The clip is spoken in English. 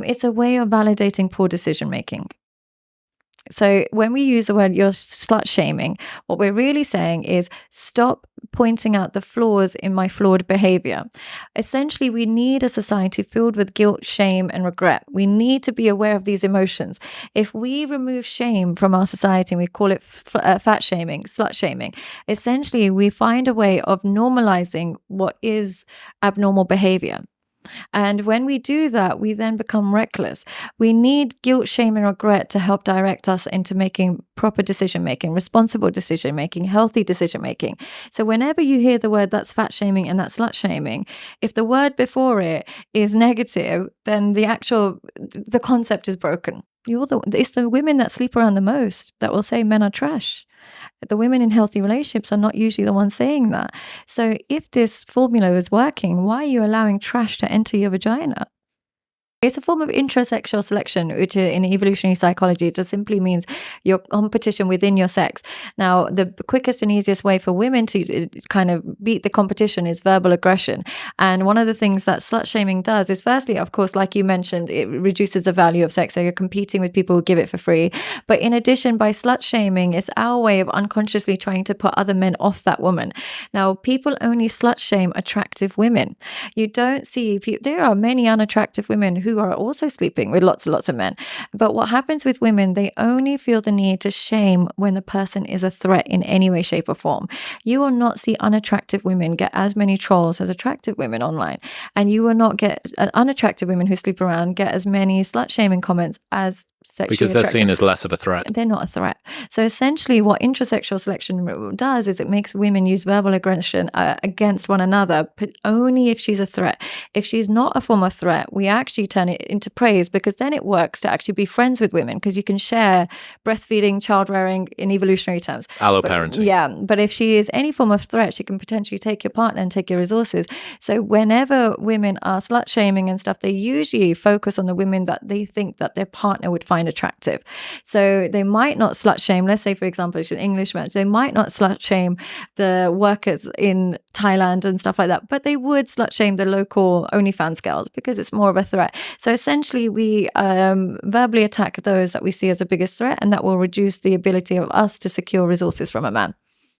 It's a way of validating poor decision making. So when we use the word "you're slut shaming," what we're really saying is stop pointing out the flaws in my flawed behavior. Essentially, we need a society filled with guilt, shame, and regret. We need to be aware of these emotions. If we remove shame from our society and we call it fat shaming, slut shaming, essentially we find a way of normalizing what is abnormal behavior. And when we do that, we then become reckless. We need guilt, shame, and regret to help direct us into making proper decision making, responsible decision making, healthy decision making. So whenever you hear the word "that's fat shaming" and "that's slut shaming," if the word before it is negative, then the concept is broken. It's the women that sleep around the most that will say men are trash. The women in healthy relationships are not usually the ones saying that. So if this formula is working, why are you allowing trash to enter your vagina? It's a form of intrasexual selection, which in evolutionary psychology just simply means your competition within your sex. Now, the quickest and easiest way for women to kind of beat the competition is verbal aggression. And one of the things that slut shaming does is, firstly, of course, like you mentioned, it reduces the value of sex. So you're competing with people who give it for free. But in addition, by slut shaming, it's our way of unconsciously trying to put other men off that woman. Now, people only slut shame attractive women. You don't see, there are many unattractive women who are also sleeping with lots and lots of men. But what happens with women, they only feel the need to shame when the person is a threat in any way, shape, or form. You will not see unattractive women get as many trolls as attractive women online. And you will not get unattractive women who sleep around get as many slut shaming comments as sexually because they're attractive. seen as less of a threat. They're not a threat. So essentially what intrasexual selection does is it makes women use verbal aggression against one another, but only if she's a threat. If she's not a form of threat, we actually turn it into praise, because then it works to actually be friends with women, because you can share breastfeeding, child rearing in evolutionary terms. Alloparenting. Yeah, but if she is any form of threat, she can potentially take your partner and take your resources. So whenever women are slut shaming and stuff, they usually focus on the women that they think that their partner would find attractive. So they might not slut shame, let's say for example it's an English match, they might not slut shame the workers in Thailand and stuff like that, but they would slut shame the local OnlyFans girls because it's more of a threat. So essentially we verbally attack those that we see as the biggest threat, and that will reduce the ability of us to secure resources from a man.